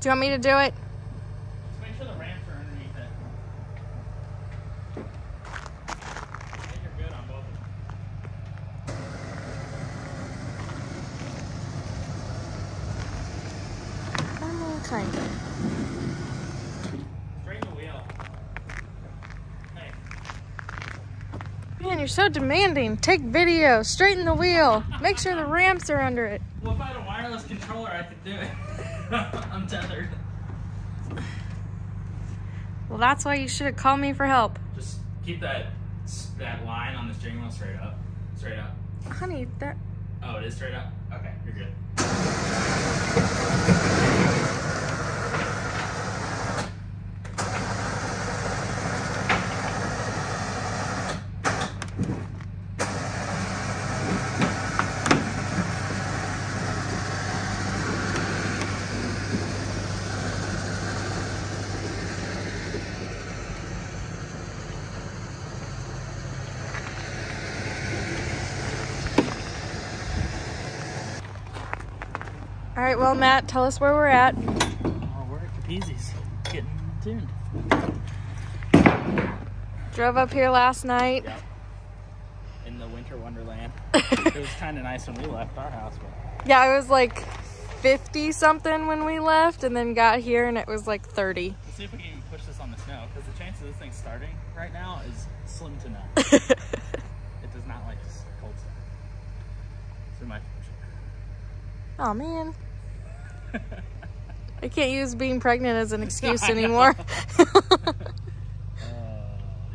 Do you want me to do it? Let's make sure the ramps are underneath it. I think you're good on both of them. I'm trying to. Straighten the wheel. Hey. Man, you're so demanding. Take video, straighten the wheel, make sure the ramps are under it. Well, if I had a wireless controller, I could do it. I'm tethered. Well, that's why you should have called me for help. Just keep that line on the steering wheel straight up. Straight up. Honey, that... Oh, it is straight up? Okay, you're good. All right, well, Matt, tell us where we're at. Oh, we're at Capizzi's, getting tuned. Drove up here last night. Yep. In the winter wonderland. It was kind of nice when we left our house. But... Yeah, it was like 50 something when we left, and then got here and it was like 30. Let's see if we can even push this on the snow, because the chance of this thing starting right now is slim to none. It does not like this cold snow. So my Oh man. I can't use being pregnant as an excuse anymore.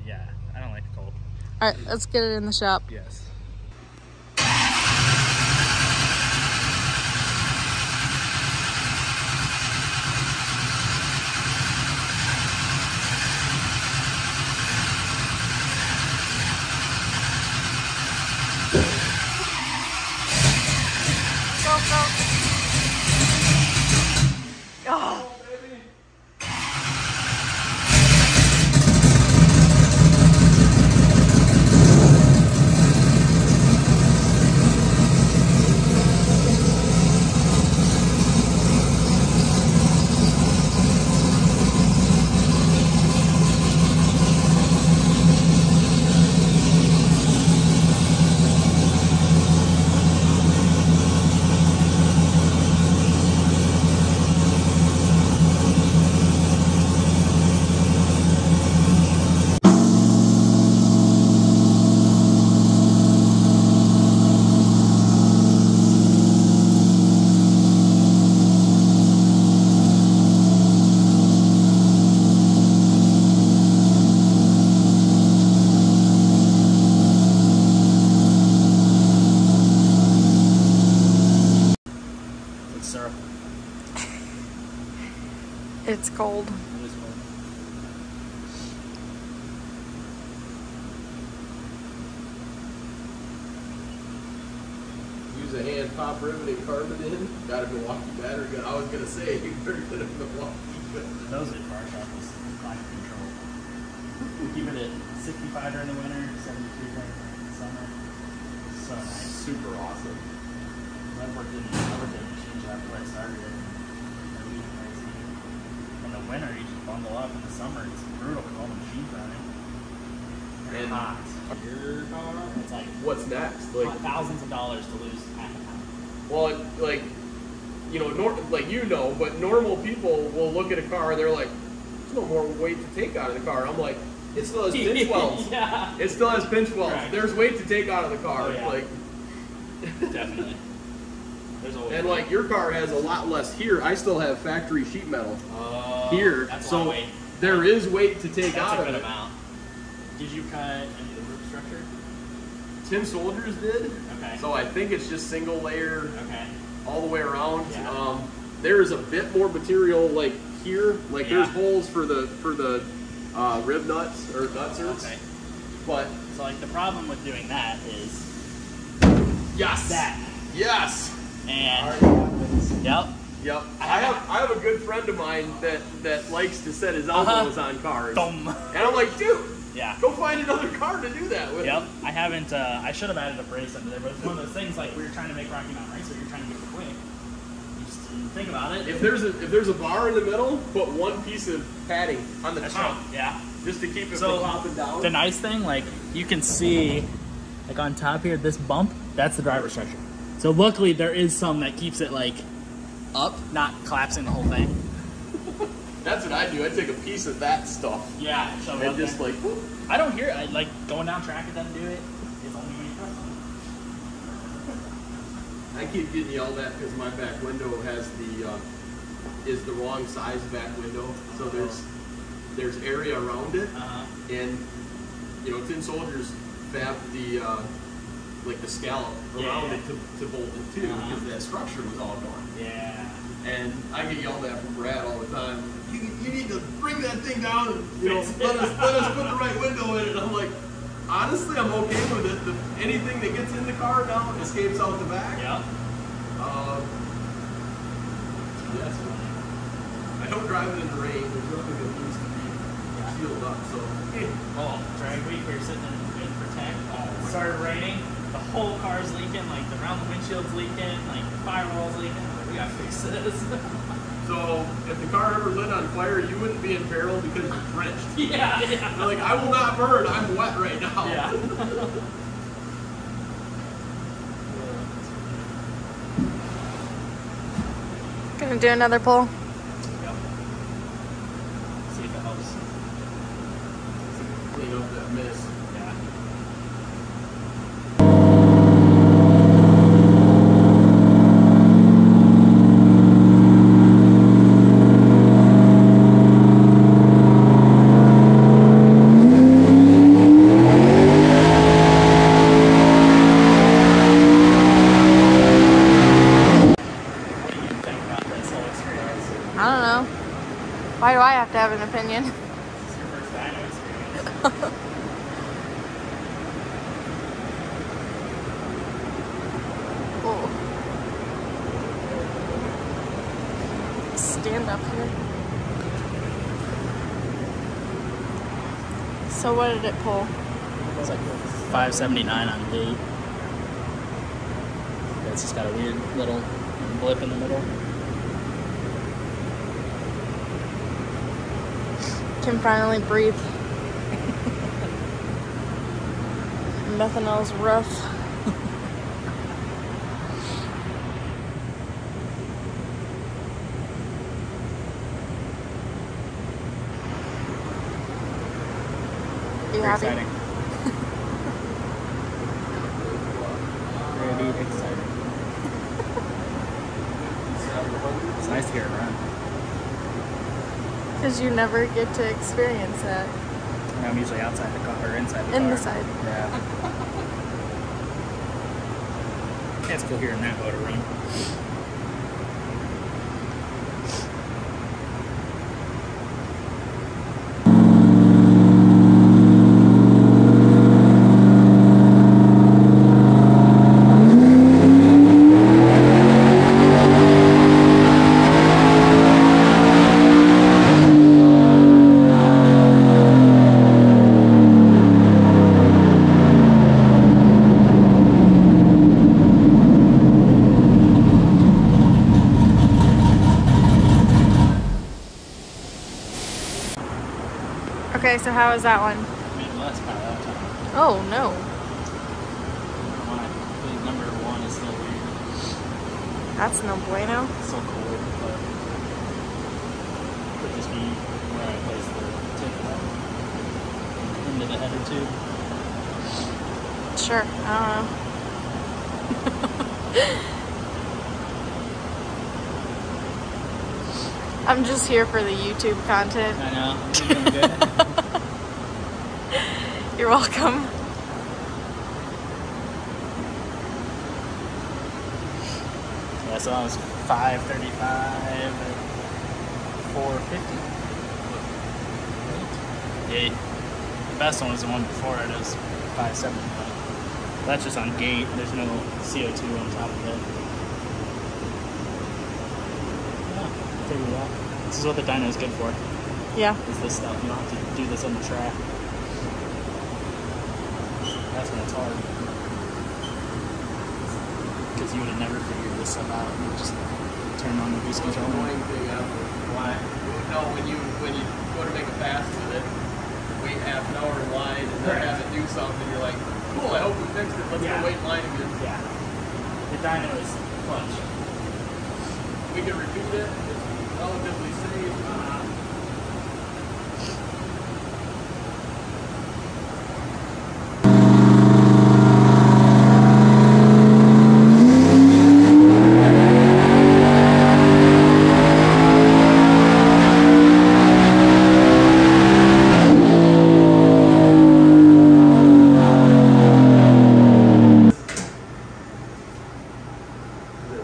Yeah, I don't like the cold. All right, let's get it in the shop. Yes. Oh. It's cold. It is cold. Use a hand pop riveting carbon in. Got a Milwaukee battery gun. I was gonna say you better get a Milwaukee gun. Those are our shop is climate control. We keep it at 65 during the winter, 73 during the summer. So nice. Super awesome. I worked in a machine shop where I started it. In the winter, you just bundle up. In the summer, it's brutal with all the machines running. And hot. Your car? It's like What's next? Like thousands of dollars to lose half a pound. well, like you know, but normal people will look at a car. They're like, "There's no more weight to take out of the car." I'm like, "It still has pinch welds. Yeah. It still has pinch welds. Correct. There's weight to take out of the car." Oh, yeah. Like Definitely. There's always and like your car has a lot less here. I still have factory sheet metal here, that's so weight. there is weight to take That's out a of good it. amount. Did you cut any of the roof structure? Tin Soldiers did. Okay. So I think it's just single layer Okay. all the way around. Yeah. There is a bit more material like here. Like Yeah. there's holes for the rib nuts or nut certs. Okay. But So like the problem with doing that is yes, that. yes. And yep. Yep. I have a good friend of mine that likes to set his elbows on cars. Boom. And I'm like, dude, Yeah. go find another car to do that with. Yep. I haven't. I should have added a brace under there, but it's one of those things like we were trying to make Rocky Mountain Racer. You're trying to make it quick. You just Think about it. If there's a bar in the middle, put one piece of padding on the That's top. right. Yeah. Just to keep it So, from popping down. The nice thing, like, you can see, like, on top here, this bump, that's the driver structure. So luckily there is some that keeps it, like, up, not collapsing the whole thing. That's what I do. I take a piece of that stuff. Yeah. So And just like, whoop. I don't hear it. I, like, going down track, it doesn't do it. It's only when you press it. I keep getting yelled at because my back window has is the wrong size back window. So there's area around it, and you know, Tin Soldiers fab the like the scallop around it to bolt it too, because that structure was all gone. Yeah. And I get yelled at from Brad all the time. You need to bring that thing down and let us put the right window in it. And I'm like, honestly, I'm okay with it. Anything that gets in the car now escapes out the back. Yeah. Yes. I don't drive it in the rain. There's nothing that needs to be sealed up. So. Oh, drag week, we were sitting in waiting for 10. It started raining. The whole car's leaking. Like, the round the windshield's leaking. Like, the firewall's leaking. Like, we gotta fix this. So, if the car ever lit on fire, you wouldn't be in peril because you're drenched. Yeah. You're like, I will not burn. I'm wet right now. Yeah. Gonna do another pull. Yep. See if it helps. Clean up that mess. Yeah. I don't know. Why do I have to have an opinion? This is your first dyno experience. Oh. Stand up here. So what did it pull? It's like 579 on gate. It's just got a weird little blip in the middle. Can finally breathe. Methanol's rough. You Very happy? exciting. Pretty exciting. It's nice to get a run. Because you never get to experience that. I'm usually outside the car or inside the car. In the side. Yeah. It's cool hearing that motor run. Okay, so how is that one? Less power that time. Oh no. The number one is still weird. That's no bueno. It's so cold, but could just be where I place the tip into the header tube. Sure, I don't know. I'm just here for the YouTube content. I know. You're doing good. You're welcome. Yeah, so that was 535 at 450. Yeah, the best one was the one before it. It was 579. That's just on gate. There's no CO2 on top of it. Yeah, figured it out. This is what the dyno is good for. Yeah. Is this stuff. You don't have to do this on the track. That's when it's hard. Because you would have never figured this stuff out. You would just turn on the boost Most control. annoying thing ever. Why? No, when you go to make a pass with it, wait half an hour in line and then have it do something, you're like, cool, I hope we fixed it. Let's Yeah. go wait in line again. Yeah. The dyno is clutch. We can repeat it. It's relatively safe.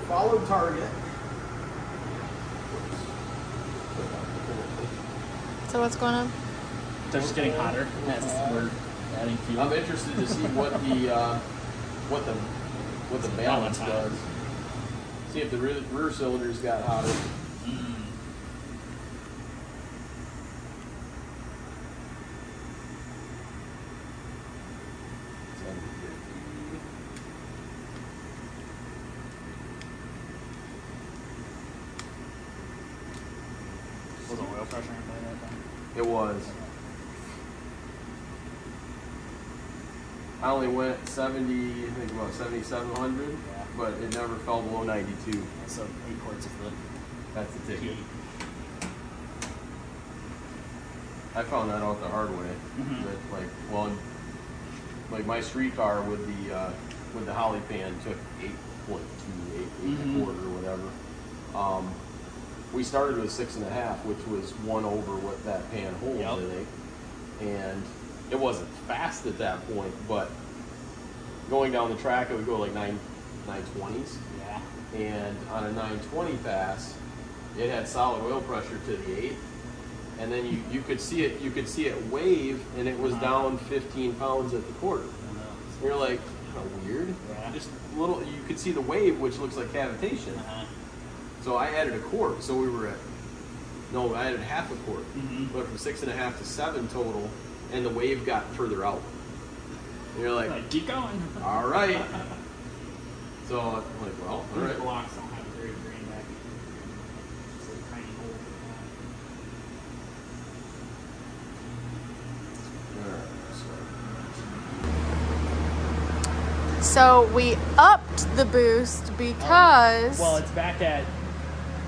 Follow target. So what's going on? They're just getting hotter as we're adding fuel. I'm interested to see what the balance does. See if the rear cylinders got hotter. Was the oil pressure in there that time? It was. I only went 70, I think about 7,700, Yeah. but it never fell below 92. So 8 quarts of the That's the ticket. heat. I found that out the hard way. Mhm. That like my street car with the Holly pan took 8.2, 8 and a Mhm. quarter, whatever. We started with 6.5, which was one over what that pan holds, Yep. I think. And it wasn't fast at that point, but going down the track, it would go like 920s. Yeah. And on a 920 pass, it had solid oil pressure to the 8, and then you could see it wave, and it was down 15 pounds at the quarter. I know. And you're like, kind of weird. Yeah. Just little, you could see the wave, which looks like cavitation. So I added a quart, so we were I added half a quart. Went from 6.5 to 7 total, and the wave got further out. And you're like, Keep going. all right. So I'm like, well, all right. Blocks don't have a very green back. Just a tiny hole. So we upped the boost because Well, it's back at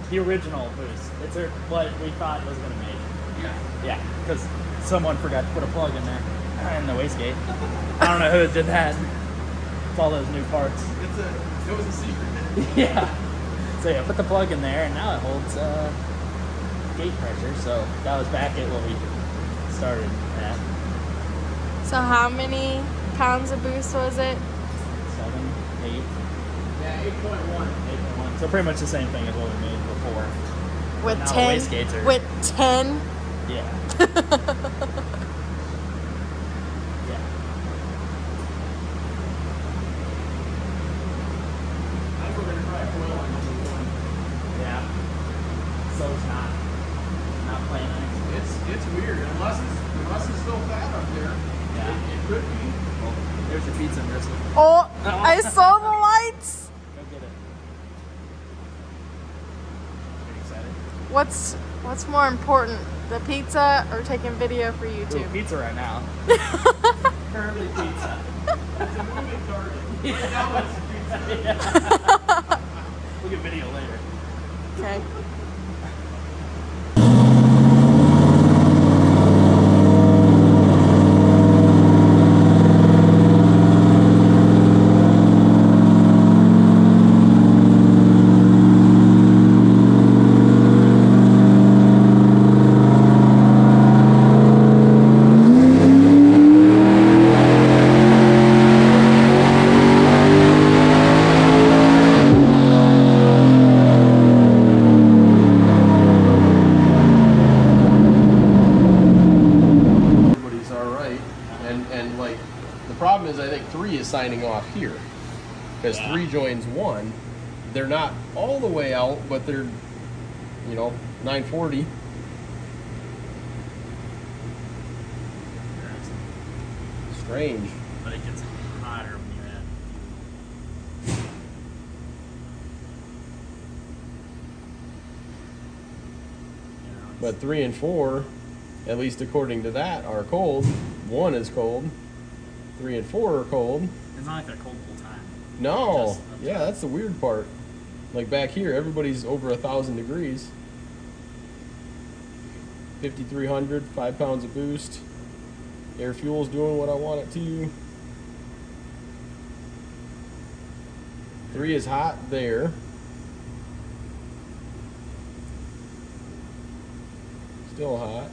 the original boost. It's what we thought it was going to make. Yeah, because someone forgot to put a plug in there in the wastegate. I don't know who did that. It's all those new parts. It was a secret. Yeah. So yeah, put the plug in there, and now it holds gate pressure. So that was back at what we started at. So how many pounds of boost was it? 7, 8, Yeah, 8.1. 8.1. So pretty much the same thing as what we made before. With Now the 10? wastegates are- With 10? Yeah. Yeah. I think we're gonna try oil on this one. Yeah. So it's not playing nice. It's weird unless it's still fat up there. Yeah. It could be. Well, there's your pizza, Marissa. Oh, I saw the lights. Go get it. Pretty excited. What's more important, the pizza or taking video for Ooh, YouTube? pizza right now. Currently pizza. It's a moving target. Yeah. Now it's pizza. We'll get video later. Okay. Everybody's all right, and like the problem is I think 3 is signing off here because Yeah. 3 joins 1. They're not all the way out, but they're 940. Strange. But it gets hotter when you're at. But 3 and 4, at least according to that, are cold. 1 is cold. 3 and 4 are cold. It's not like they're cold the whole time. No. Yeah, that's the weird part. Like back here, everybody's over 1,000 degrees. 5,300, 5 pounds of boost. Air fuel's doing what I want it to. 3 is hot there. Still hot.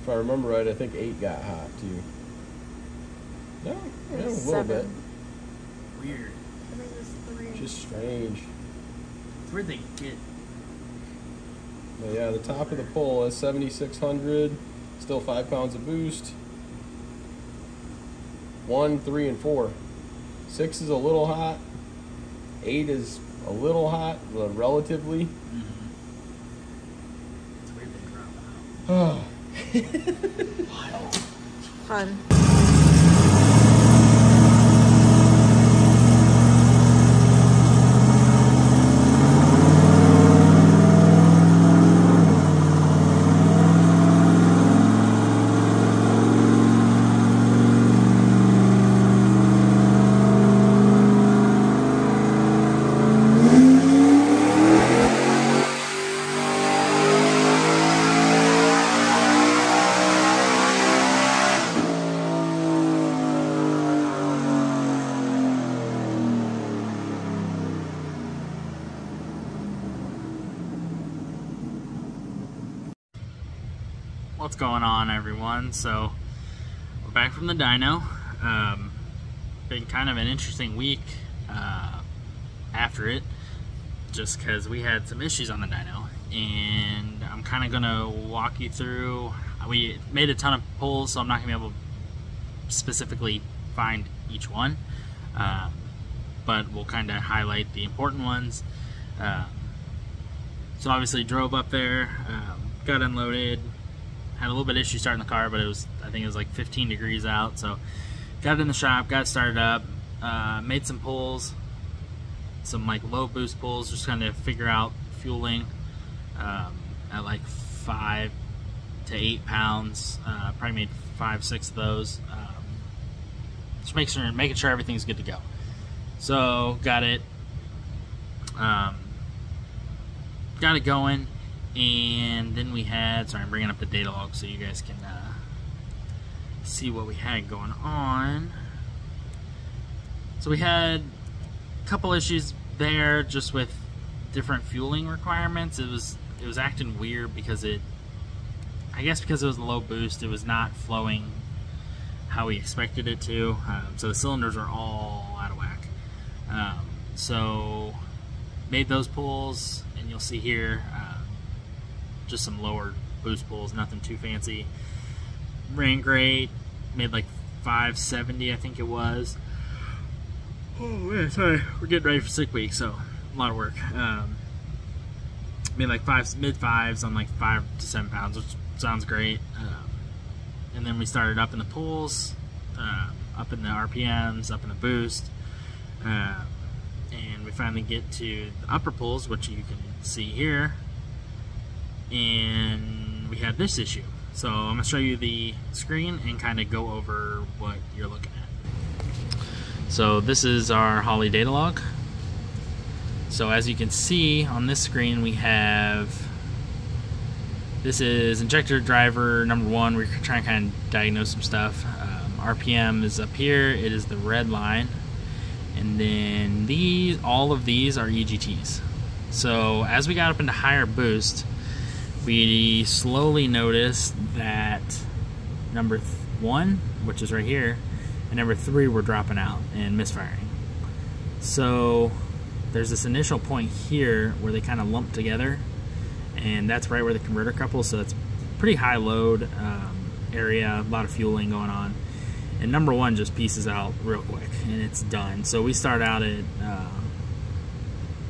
If I remember right, I think 8 got hot too. No, yeah, a little bit. Weird. I think it was 3. Just strange. It's weird they get. But yeah, the top of the pull is 7,600. Still 5 pounds of boost. 1, 3, and 4. 6 is a little hot. 8 is a little hot, relatively. It's weird they drop out. Fun. What's going on, everyone? So we're back from the dyno. Been kind of an interesting week after it, just because we had some issues on the dyno, and I'm kind of gonna walk you through. We made a ton of pulls, so I'm not gonna be able to specifically find each one, but we'll kind of highlight the important ones. So obviously drove up there, got unloaded. Had a little bit of issue starting the car, but I think it was like 15 degrees out, so got it in the shop, got it started up, made some pulls, some like low boost pulls, just kind of figure out fueling at like 5 to 8 pounds. Probably made 5, 6 of those. Just making sure everything's good to go. So got it going. And then we had, sorry, I'm bringing up the data log so you guys can see what we had going on. So we had a couple issues there just with different fueling requirements. It was acting weird because I guess because it was a low boost, it was not flowing how we expected it to. So the cylinders are all out of whack. So made those pulls, and you'll see here, just some lower boost pulls, nothing too fancy. Ran great, made like 570, I think it was. Oh man, sorry, we're getting ready for sick week, so a lot of work. Made like mid fives on like 5 to 7 pounds, which sounds great. And then we started up in the pulls, up in the RPMs, up in the boost, and we finally get to the upper pulls, which you can see here. And we had this issue. So I'm gonna show you the screen and kind of go over what you're looking at. So this is our Holley data log. So as you can see on this screen, we have, this is injector driver number 1. We're trying to kind of diagnose some stuff. RPM is up here, it is the red line. And then all of these are EGTs. So as we got up into higher boost, we slowly noticed that number 1, which is right here, and number 3 were dropping out and misfiring. So there's this initial point here where they kind of lump together, and that's right where the converter couples, so that's pretty high load area, a lot of fueling going on. And number 1 just pieces out real quick, and it's done. So we start out at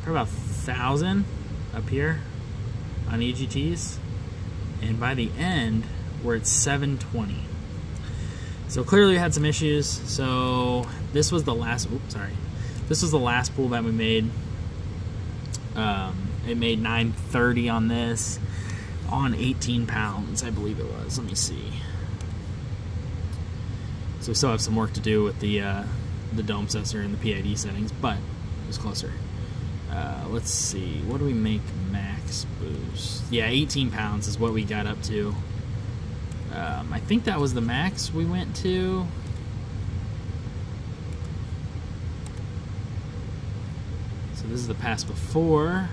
probably about 1,000 up here on EGTs, and by the end we're at 720. So clearly we had some issues. So this was the last, this was the last pull that we made. It made 930 on this. on 18 pounds, I believe it was. Let me see. So we still have some work to do with the dome sensor and the PID settings, but it was closer. Let's see, what do we make max boost? Yeah, 18 pounds is what we got up to. I think that was the max we went to. So this is the pass before.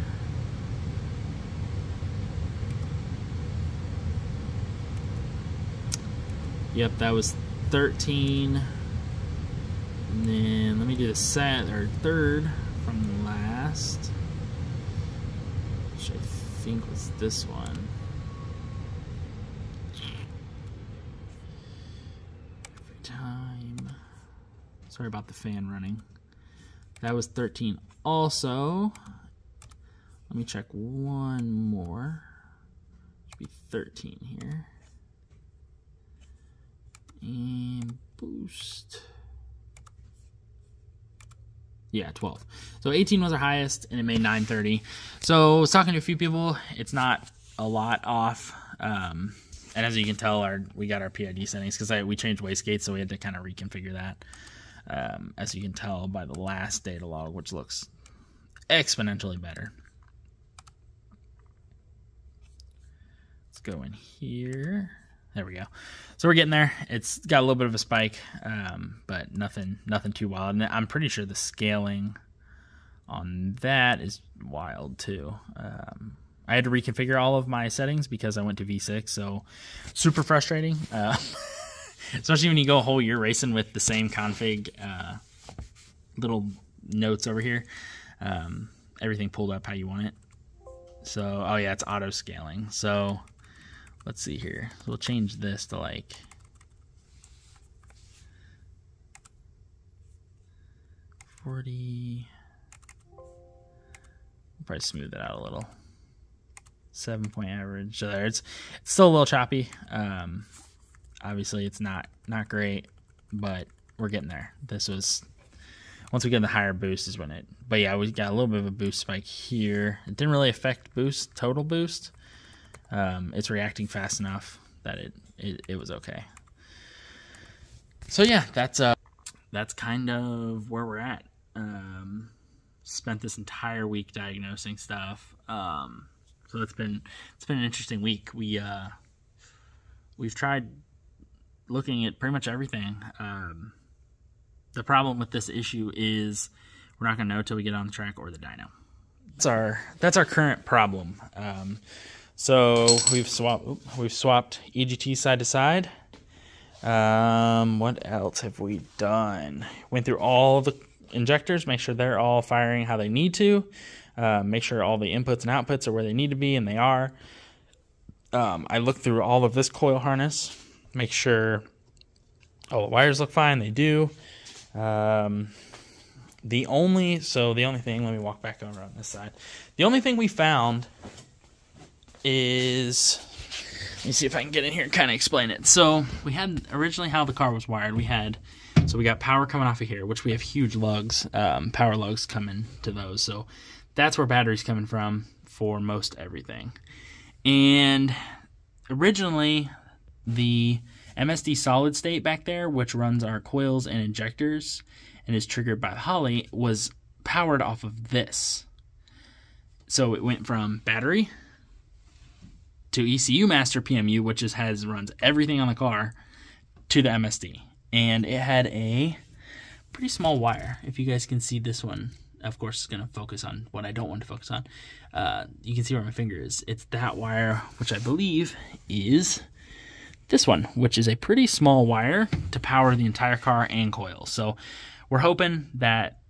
Yep, that was 13. And then let me do the third from the last, which I think was this one. Every time. Sorry about the fan running. That was 13 also. Let me check one more. Should be 13 here. And boost. Yeah, 12. So 18 was our highest, and it made 930. So I was talking to a few people. It's not a lot off. And as you can tell, we got our PID settings because we changed wastegates, so we had to kind of reconfigure that. As you can tell by the last data log, which looks exponentially better. Let's go in here. There we go. So we're getting there. It's got a little bit of a spike, but nothing too wild. And I'm pretty sure the scaling on that is wild too. I had to reconfigure all of my settings because I went to V6, so super frustrating. Especially when you go a whole year racing with the same config little notes over here. Everything pulled up how you want it. So, oh yeah, it's auto scaling. So let's see here. So we'll change this to like 40. We'll probably smooth it out a little. 7-point average. So there, it's still a little choppy. Obviously, it's not great, but we're getting there. This was once we get the higher boost is when it. But yeah, we got a little bit of a boost spike here. It didn't really affect total boost. It's reacting fast enough that it was okay. So yeah, that's kind of where we're at. Spent this entire week diagnosing stuff. So it's been an interesting week. We've tried looking at pretty much everything. The problem with this issue is we're not going to know till we get on the track or the dyno. That's our current problem. So we've swapped EGT side to side. What else have we done? Went through all the injectors, make sure they're all firing how they need to. Make sure all the inputs and outputs are where they need to be, and they are. I looked through all of this coil harness, make sure all the wires look fine. They do. The only thing, let me walk back over on this side. The only thing we found is, let me see if I can get in here and kind of explain it. So we had originally how the car was wired. We got power coming off of here, which we have huge lugs, power lugs coming to those. So that's where battery's coming from for most everything. And originally, the MSD solid state back there, which runs our coils and injectors and is triggered by the Holly, was powered off of this. So it went from battery to ECU master PMU, which runs everything on the car, to the MSD. And it had a pretty small wire. If you guys can see this one, of course, it's going to focus on what I don't want to focus on. You can see where my finger is. It's that wire, which I believe is this one, which is a pretty small wire to power the entire car and coil. So we're hoping that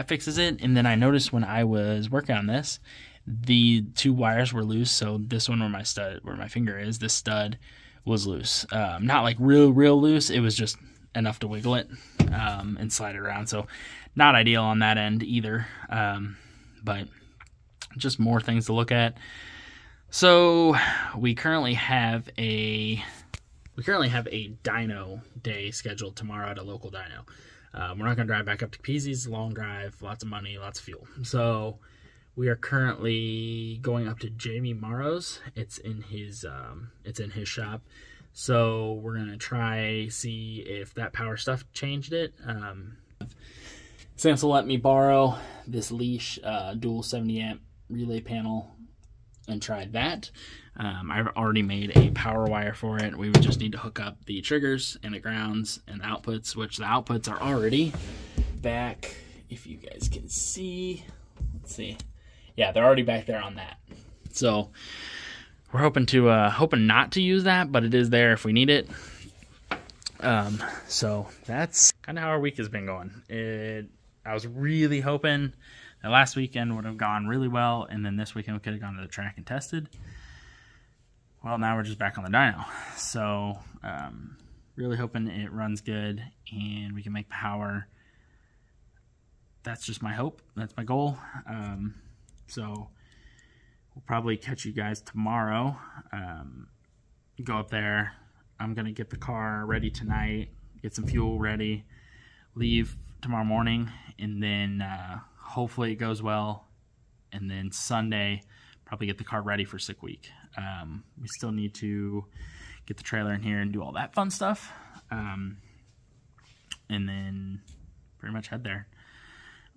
fixes it. And then I noticed when I was working on this, the two wires were loose. So this one where my finger is, this stud was loose. Not like real loose. It was just enough to wiggle it and slide it around. So not ideal on that end either. But just more things to look at. So we currently have a dyno day scheduled tomorrow at a local dyno. We're not going to drive back up to Peasy's. Long drive, lots of money, lots of fuel. So We are currently going up to Jamie Morrow's. It's in his shop. So we're gonna see if that power stuff changed it. Sam's will let me borrow this leash dual 70 amp relay panel and tried that. I've already made a power wire for it. We would just need to hook up the triggers and the grounds and the outputs, which the outputs are already back. If you guys can see, let's see. Yeah, they're already back there on that. So we're hoping not to use that, but it is there if we need it. So that's kind of how our week has been going. I was really hoping that last weekend would have gone really well, and then this weekend we could have gone to the track and tested. Well, now we're just back on the dyno. So really hoping it runs good and we can make power. That's just my hope. That's my goal. So we'll probably catch you guys tomorrow. Go up there. I'm going to get the car ready tonight, get some fuel ready, leave tomorrow morning, and then hopefully it goes well. And then Sunday, probably get the car ready for sick week. We still need to get the trailer in here and do all that fun stuff. And then pretty much head there.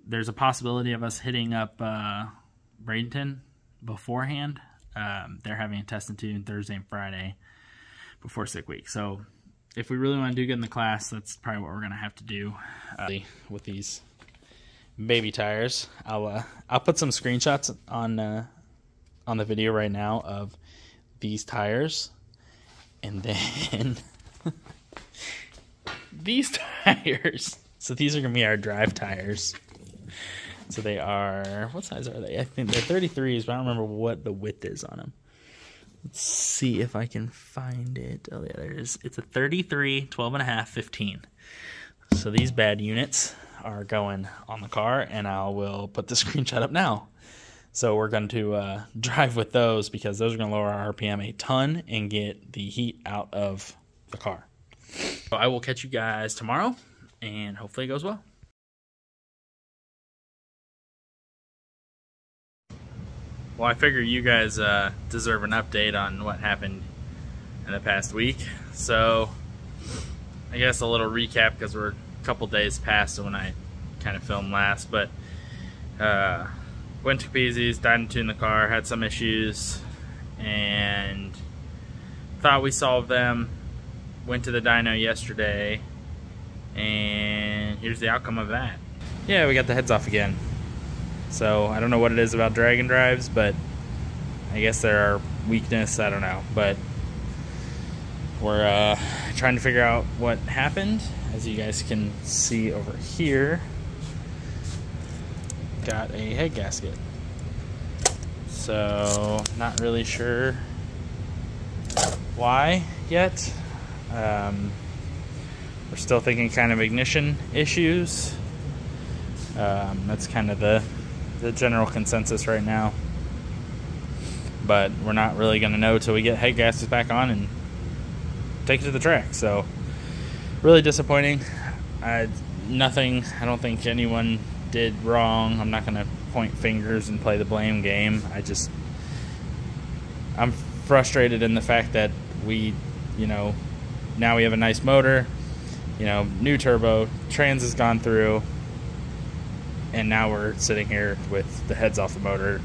There's a possibility of us hitting up Bradenton beforehand. They're having a test and tune Thursday and Friday before sick week. So if we really want to do good in the class, that's probably what we're going to have to do with these baby tires. I'll put some screenshots on the video right now of these tires, and then these tires. So these are going to be our drive tires. So they are, what size are they? I think they're 33s, but I don't remember what the width is on them. Let's see if I can find it. Oh yeah, there it is. It's a 33, 12.5, 15. So these bad units are going on the car, and I will put the screenshot up now. So we're going to drive with those because those are going to lower our RPM a ton and get the heat out of the car. So I will catch you guys tomorrow, and hopefully it goes well. Well, I figure you guys deserve an update on what happened in the past week. So I guess a little recap because we're a couple days past when I kind of filmed last. But went to Capizzi's, Dyno tuned the car, had some issues, and thought we solved them. Went to the dyno yesterday, and here's the outcome of that. Yeah, we got the heads off again. So I don't know what it is about Dragon drives, but I guess they're our weakness. I don't know, but we're trying to figure out what happened. As you guys can see over here, got a head gasket. So not really sure why yet. We're still thinking kind of ignition issues. That's kind of the general consensus right now, but we're not really going to know till we get head gaskets back on and take it to the track. So really disappointing. Nothing I don't think anyone did wrong. I'm not going to point fingers and play the blame game. I'm frustrated in the fact that we, now we have a nice motor, new turbo, trans has gone through, and now we're sitting here with the heads off the motor,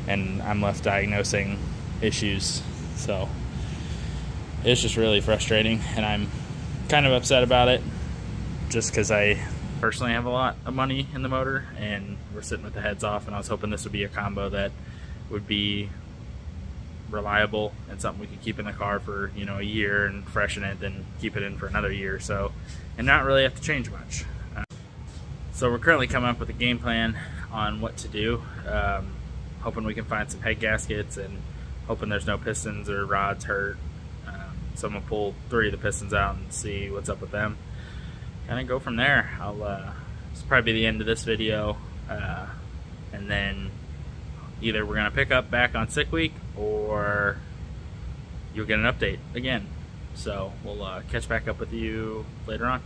and I'm left diagnosing issues. So it's just really frustrating, and I'm kind of upset about it just because I personally have a lot of money in the motor, and we're sitting with the heads off, and I was hoping this would be a combo that would be reliable and something we could keep in the car for a year and freshen it, then keep it in for another year or so, and not really have to change much. So we're currently coming up with a game plan on what to do. Hoping we can find some head gaskets, and hoping there's no pistons or rods hurt. So I'm gonna pull 3 of the pistons out and see what's up with them. Kind of go from there. This will probably be the end of this video, and then either we're gonna pick up back on sick week, or you'll get an update again. So we'll catch back up with you later on.